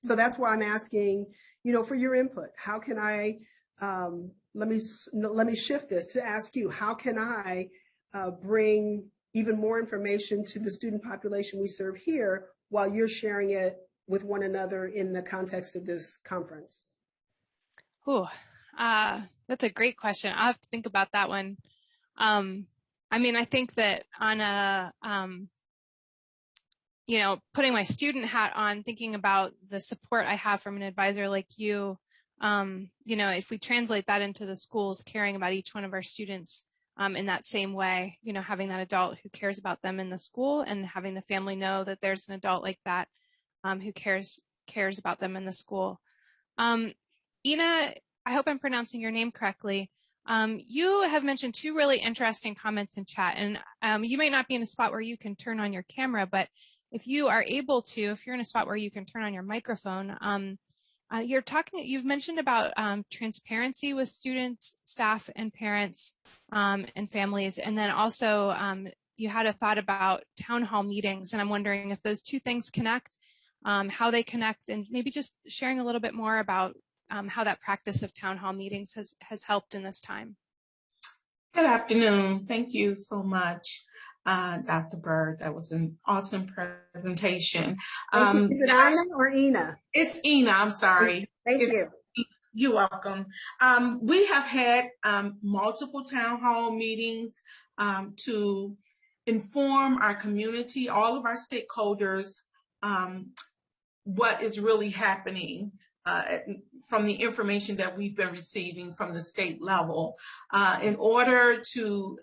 So that's why I'm asking, you know, for your input. How can I, let me shift this to ask you, how can I bring even more information to the student population we serve here while you're sharing it with one another in the context of this conference? Oh, that's a great question. I'll have to think about that one. I mean, I think that on a, you know, putting my student hat on, thinking about the support I have from an advisor like you, you know, if we translate that into the schools, caring about each one of our students in that same way, you know, having that adult who cares about them in the school and having the family know that there's an adult like that who cares about them in the school. Ina, I hope I'm pronouncing your name correctly. You have mentioned two really interesting comments in chat, and you may not be in a spot where you can turn on your camera, but if you are able to, if you're in a spot where you can turn on your microphone, you've mentioned about transparency with students, staff, and parents and families, and then also you had a thought about town hall meetings, and I'm wondering if those two things connect, how they connect, and maybe just sharing a little bit more about how that practice of town hall meetings has helped in this time. Good afternoon. Thank you so much. Dr. Bird. That was an awesome presentation. Thank you. Is it Ina or Ina? It's Ina, I'm sorry. Thank you. You're welcome. We have had multiple town hall meetings to inform our community, all of our stakeholders, what is really happening from the information that we've been receiving from the state level in order to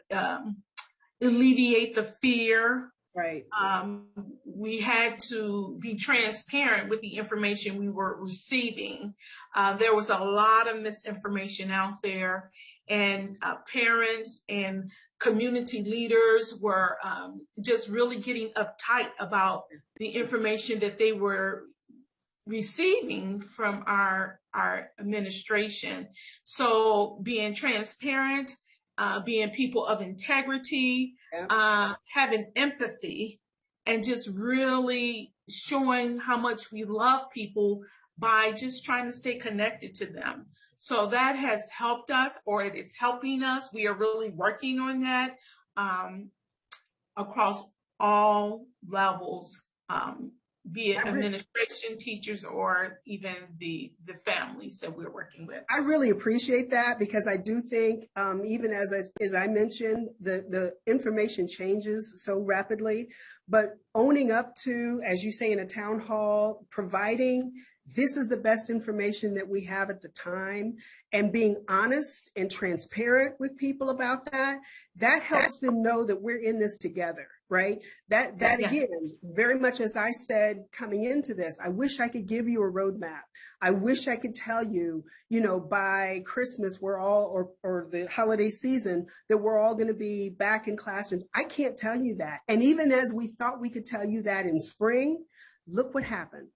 alleviate the fear. Right. We had to be transparent with the information we were receiving. There was a lot of misinformation out there, and parents and community leaders were just really getting uptight about the information that they were receiving from our administration. So being transparent, being people of integrity, having empathy, and just really showing how much we love people by just trying to stay connected to them. So that has helped us, or it is helping us. We are really working on that across all levels, be it administration, teachers, or even the families that we're working with. I really appreciate that, because I do think, even as I mentioned, the information changes so rapidly, but owning up to, as you say in a town hall, providing this is the best information that we have at the time, and being honest and transparent with people about that, that helps them know that we're in this together, right? That again, very much as I said coming into this, I wish I could give you a roadmap. I wish I could tell you, by Christmas we're all, or the holiday season, that we're all going to be back in classrooms. I can't tell you that. And even as we thought we could tell you that in spring, look what happened.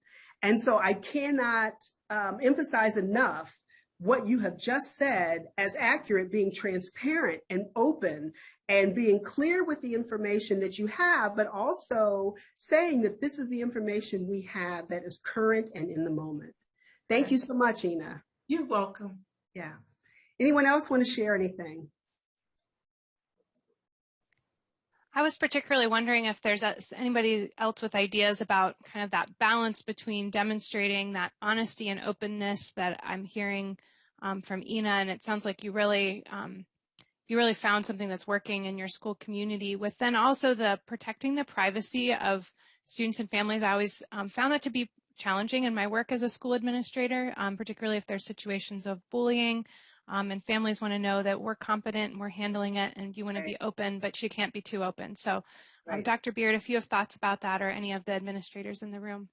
And so I cannot emphasize enough what you have just said as accurate, being transparent and open and being clear with the information that you have, but also saying that this is the information we have that is current and in the moment. Thank you so much, Ina. You're welcome. Yeah. Anyone else want to share anything? I was particularly wondering if there's anybody else with ideas about kind of that balance between demonstrating that honesty and openness that I'm hearing from Ina, and it sounds like you really found something that's working in your school community, with then also the protecting the privacy of students and families. I always found that to be challenging in my work as a school administrator, particularly if there's situations of bullying. And families want to know that we're competent and we're handling it, and you want to be open, but you can't be too open. So Dr. Beard, if you have thoughts about that, or any of the administrators in the room.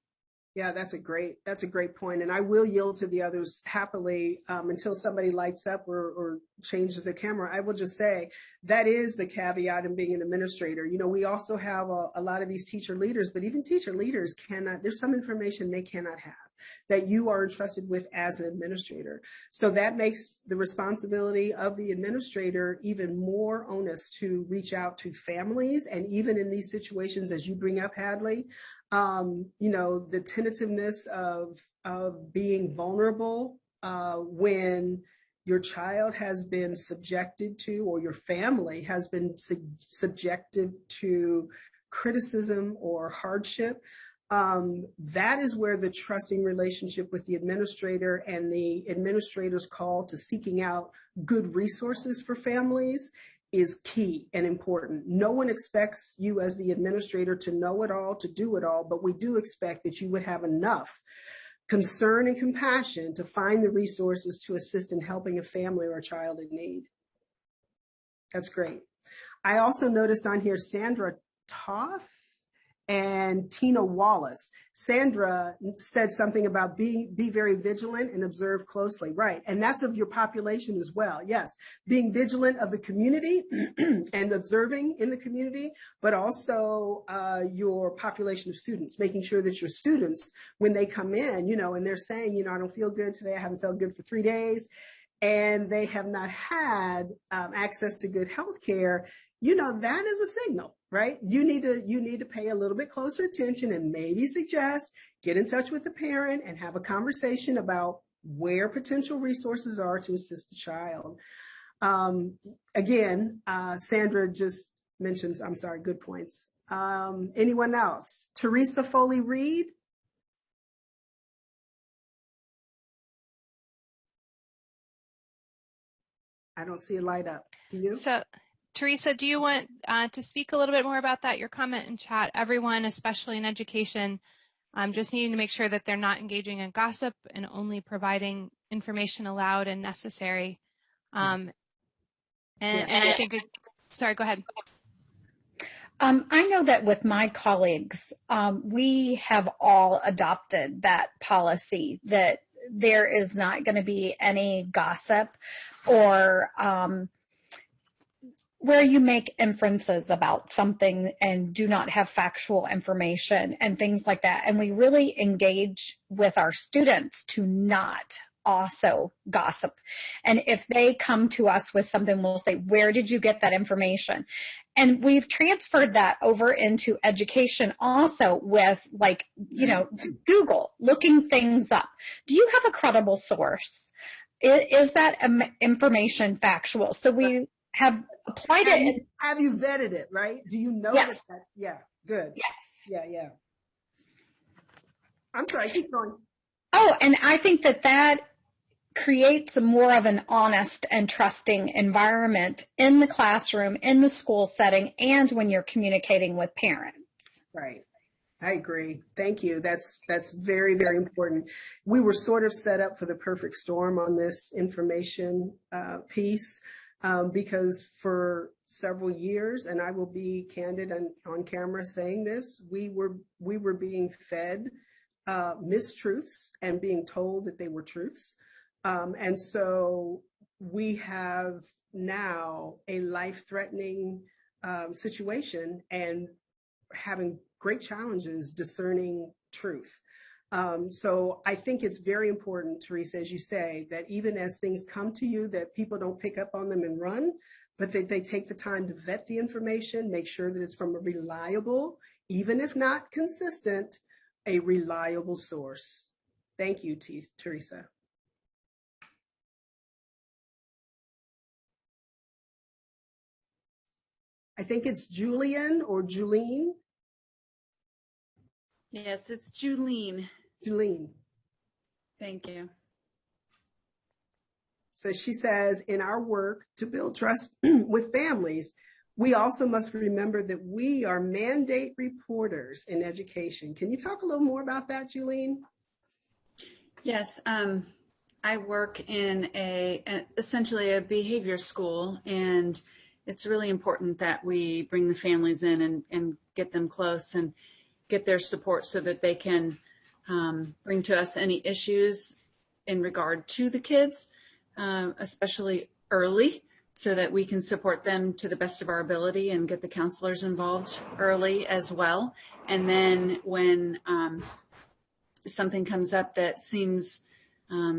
Yeah, that's a great point. And I will yield to the others happily until somebody lights up or changes their camera. I will just say that is the caveat in being an administrator. We also have a lot of these teacher leaders, but even teacher leaders there's some information they cannot have that you are entrusted with as an administrator. So that makes the responsibility of the administrator even more onus to reach out to families. And even in these situations, as you bring up, Hadley, the tentativeness of being vulnerable when your child has been subjected to, or your family has been subjected to criticism or hardship. That is where the trusting relationship with the administrator and the administrator's call to seeking out good resources for families is key and important. No one expects you as the administrator to know it all, to do it all, but we do expect that you would have enough concern and compassion to find the resources to assist in helping a family or a child in need. That's great. I also noticed on here Sandra Toth and Tina Wallace. Sandra said something about be very vigilant and observe closely, right? And that's of your population as well. Yes, being vigilant of the community and observing in the community, but also your population of students, making sure that your students, when they come in, and they're saying, I don't feel good today, I haven't felt good for 3 days, and they have not had access to good health care, that is a signal, right? You need to pay a little bit closer attention and maybe suggest, get in touch with the parent and have a conversation about where potential resources are to assist the child. Again, Sandra just mentions, I'm sorry, good points. Anyone else? Teresa Foley-Reed? I don't see a light up. Do you? So, Teresa, do you want to speak a little bit more about that? Your comment in chat, everyone, especially in education, just needing to make sure that they're not engaging in gossip and only providing information allowed and necessary. And I think, sorry, go ahead. I know that with my colleagues, we have all adopted that policy that there is not going to be any gossip or where you make inferences about something and do not have factual information and things like that. And we really engage with our students to not also gossip. And if they come to us with something, we'll say, where did you get that information? And we've transferred that over into education also with, like, you know, Google, looking things up. Do you have a credible source? Is that information factual? So we have applied it. Have you vetted it, right? Do you know yes. that's, yeah, good. Yes. Yeah. I'm sorry, keep going. Oh, and I think that creates more of an honest and trusting environment in the classroom, in the school setting, and when you're communicating with parents. Right. I agree. Thank you. That's very, very important. We were sort of set up for the perfect storm on this information piece because for several years, and I will be candid and on camera saying this, we were being fed mistruths and being told that they were truths. And so we have now a life-threatening situation and having great challenges discerning truth. So I think it's very important, Teresa, as you say, that even as things come to you, that people don't pick up on them and run, but that they take the time to vet the information, make sure that it's from a reliable, even if not consistent, a reliable source. Thank you, Teresa. I think it's Julian or Julene. Yes, it's Julene. Julene. Thank you. So she says, in our work to build trust with families, we also must remember that we are mandate reporters in education. Can you talk a little more about that, Julene? Yes, I work in essentially a behavior school, and it's really important that we bring the families in and get them close and get their support so that they can bring to us any issues in regard to the kids, especially early, so that we can support them to the best of our ability and get the counselors involved early as well. And then when something comes up that seems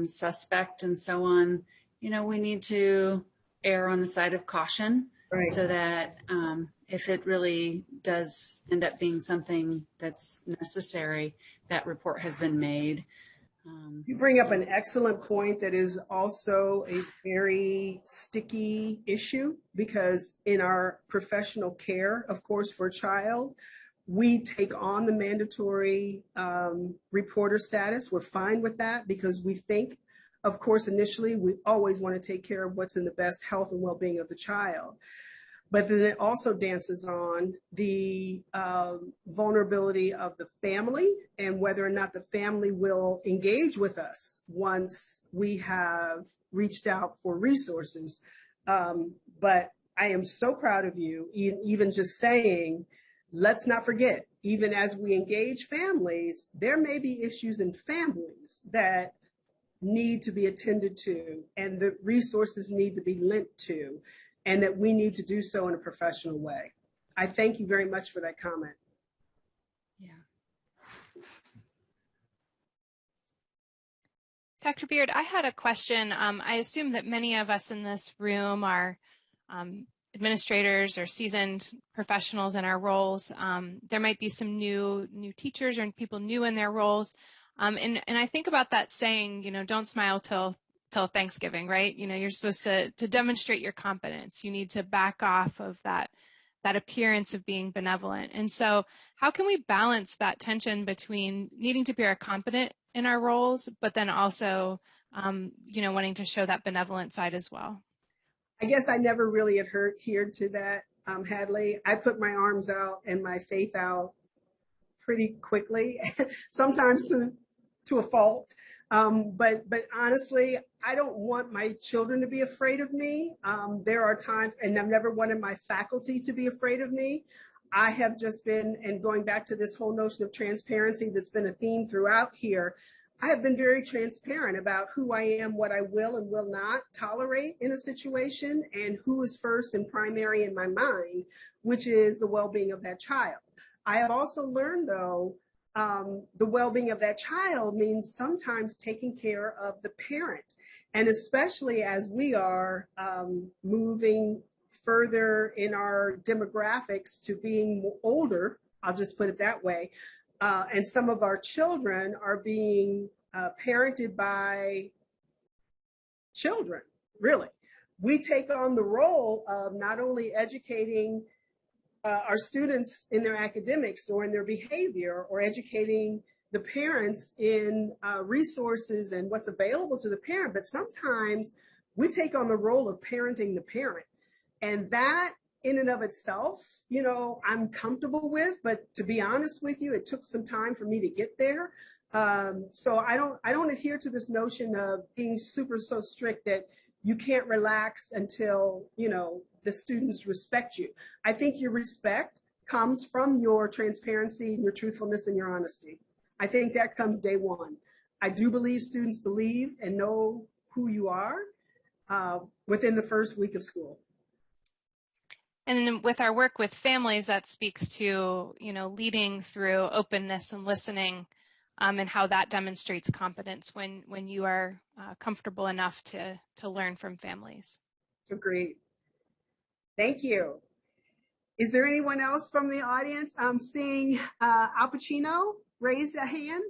suspect and so on, you know, we need to err on the side of caution, right, so that if it really does end up being something that's necessary, that report has been made. You bring up an excellent point that is also a very sticky issue, because in our professional care, of course, for a child, we take on the mandatory reporter status. We're fine with that because we think, of course, initially, we always want to take care of what's in the best health and well-being of the child. But then it also dances on the vulnerability of the family and whether or not the family will engage with us once we have reached out for resources. But I am so proud of you, even just saying, let's not forget, even as we engage families, there may be issues in families that need to be attended to and the resources need to be lent to, and that we need to do so in a professional way. I thank you very much for that comment. Yeah. Dr. Beard, I had a question. I assume that many of us in this room are administrators or seasoned professionals in our roles. There might be some new teachers or people new in their roles. And I think about that saying, you know, don't smile till Thanksgiving, right? You know, you're supposed to demonstrate your competence. You need to back off of that that appearance of being benevolent. And so how can we balance that tension between needing to be competent in our roles, but then also, wanting to show that benevolent side as well? I guess I never really adhered to that, Hadley. I put my arms out and my faith out pretty quickly, sometimes to a fault. But honestly, I don't want my children to be afraid of me. There are times, and I've never wanted my faculty to be afraid of me. I have just been, and going back to this whole notion of transparency that's been a theme throughout here, I have been very transparent about who I am, what I will and will not tolerate in a situation, and who is first and primary in my mind, which is the well-being of that child. I have also learned, though, the well-being of that child means sometimes taking care of the parent. And especially as we are moving further in our demographics to being older, I'll just put it that way, and some of our children are being parented by children, really. We take on the role of not only educating our students in their academics or in their behavior, or educating the parents in resources and what's available to the parent, but sometimes we take on the role of parenting the parent. And that in and of itself, I'm comfortable with, but to be honest with you, it took some time for me to get there. So I don't adhere to this notion of being so strict that you can't relax until, the students respect you. I think your respect comes from your transparency, your truthfulness, and your honesty. I think that comes day one. I do believe students believe and know who you are within the first week of school. And with our work with families, that speaks to, leading through openness and listening, and how that demonstrates competence when you are comfortable enough to learn from families. Agreed. Thank you. Is there anyone else from the audience? I'm seeing Al Pacino raised a hand.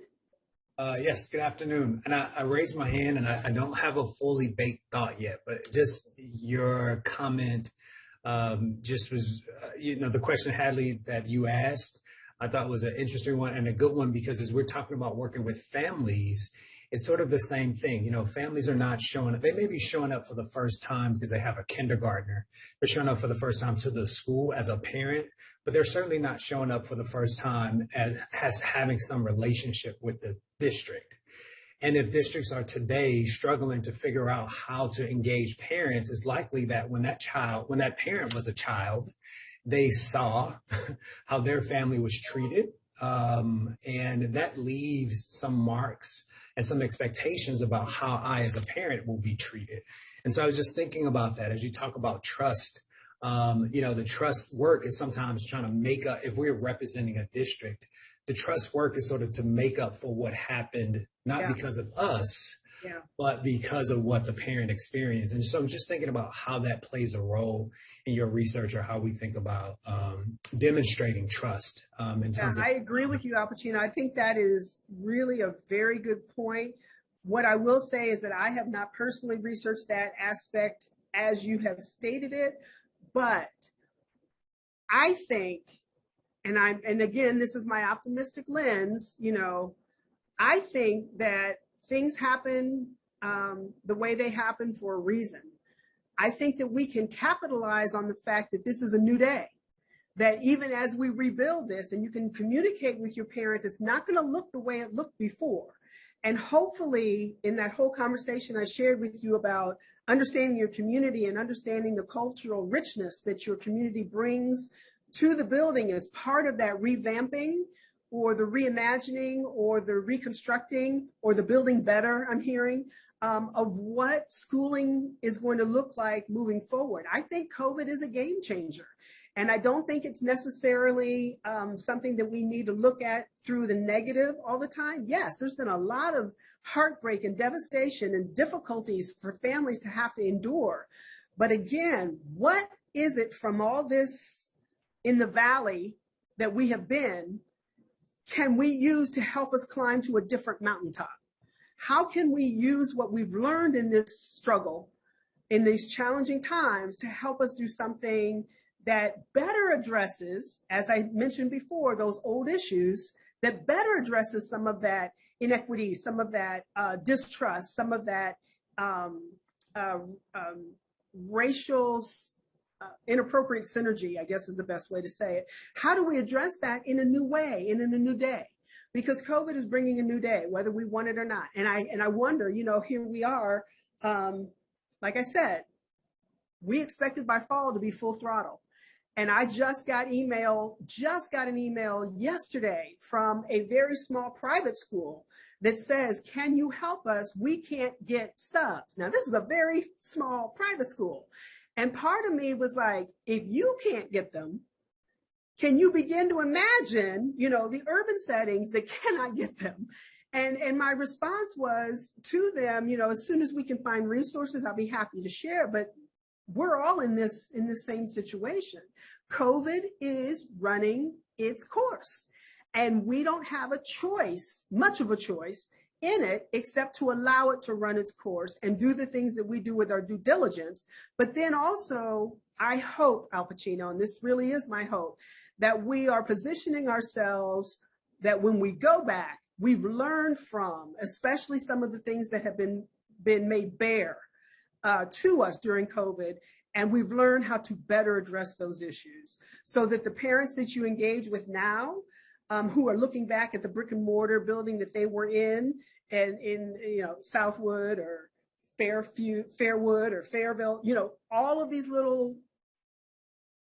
Yes, good afternoon. And I raised my hand, and I don't have a fully baked thought yet, but just your comment just was, the question, Hadley, that you asked, I thought was an interesting one and a good one, because as we're talking about working with families, it's sort of the same thing. Families are not showing up. They may be showing up for the first time because they have a kindergartner. They're showing up for the first time to the school as a parent, but they're certainly not showing up for the first time as having some relationship with the district. And if districts are today struggling to figure out how to engage parents, it's likely that when that parent was a child, they saw how their family was treated. And that leaves some marks and some expectations about how I, as a parent, will be treated. And so I was just thinking about that as you talk about trust. The trust work is sometimes trying to make up, if we're representing a district, the trust work is sort of to make up for what happened, not because of us, but because of what the parent experienced. And so I'm just thinking about how that plays a role in your research, or how we think about demonstrating trust in terms of. I agree with you, Al Pacino. I think that is really a very good point. What I will say is that I have not personally researched that aspect as you have stated it, but I think, and again, this is my optimistic lens, I think that things happen the way they happen for a reason. I think that we can capitalize on the fact that this is a new day, that even as we rebuild this and you can communicate with your parents, it's not going to look the way it looked before. And hopefully in that whole conversation I shared with you about understanding your community and understanding the cultural richness that your community brings to the building as part of that revamping, or the reimagining, or the reconstructing, or the building better, I'm hearing, of what schooling is going to look like moving forward. I think COVID is a game changer. And I don't think it's necessarily something that we need to look at through the negative all the time. Yes, there's been a lot of heartbreak and devastation and difficulties for families to have to endure. But again, what is it from all this in the valley that we have been, can we use to help us climb to a different mountaintop? How can we use what we've learned in this struggle, in these challenging times, to help us do something that better addresses, as I mentioned before, those old issues, that better addresses some of that inequity, some of that distrust, some of that racial inappropriate synergy, I guess is the best way to say it. How do we address that in a new way and in a new day? Because COVID is bringing a new day, whether we want it or not. And I wonder, you know, here we are, like I said, we expected by fall to be full throttle. And I just got an email yesterday from a very small private school that says, can you help us? We can't get subs. Now, this is a very small private school. And part of me was like, if you can't get them, can you begin to imagine, you know, the urban settings that cannot get them? And my response was to them, you know, as soon as we can find resources, I'll be happy to share. But we're all in the same situation. COVID is running its course, and we don't have a choice, much of a choice in it, except to allow it to run its course and do the things that we do with our due diligence. But then also, I hope, Al Pacino, and this really is my hope, that we are positioning ourselves that when we go back, we've learned from, especially some of the things that have been made bare to us during COVID, and we've learned how to better address those issues so that the parents that you engage with now, who are looking back at the brick and mortar building that they were in, and in, you know, Southwood or Fairwood or Fairville, you know, all of these little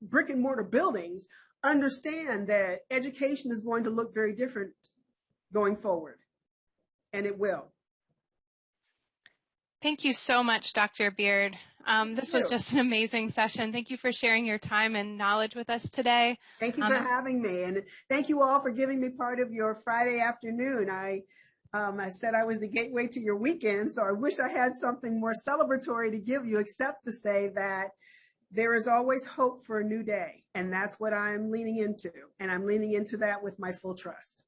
brick and mortar buildings, understand that education is going to look very different going forward, and it will. Thank you so much, Dr. Beard. This was just an amazing session. Thank you for sharing your time and knowledge with us today. Thank you for having me, and thank you all for giving me part of your Friday afternoon. I said I was the gateway to your weekend, so I wish I had something more celebratory to give you, except to say that there is always hope for a new day, and that's what I'm leaning into, and I'm leaning into that with my full trust.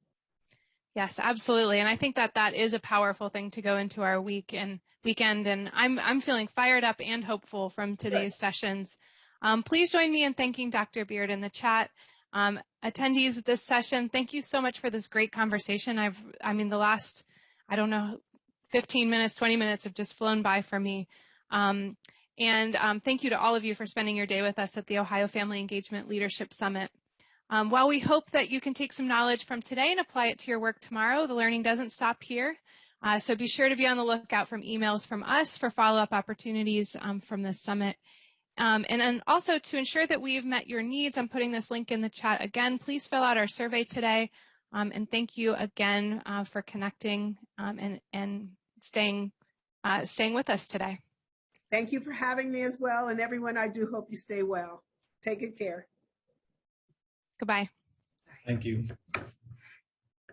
Yes, absolutely. And I think that that is a powerful thing to go into our weekend. And I'm feeling fired up and hopeful from today's sessions. Please join me in thanking Dr. Beard in the chat. Attendees of this session, thank you so much for this great conversation. The last, 15 minutes, 20 minutes have just flown by for me. And thank you to all of you for spending your day with us at the Ohio Family Engagement Leadership Summit. While we hope that you can take some knowledge from today and apply it to your work tomorrow, the learning doesn't stop here. So be sure to be on the lookout from emails from us for follow-up opportunities from this summit. And then also to ensure that we've met your needs, I'm putting this link in the chat again. Please fill out our survey today. And thank you again for connecting and staying with us today. Thank you for having me as well. And everyone, I do hope you stay well. Take good care. Goodbye. Thank you.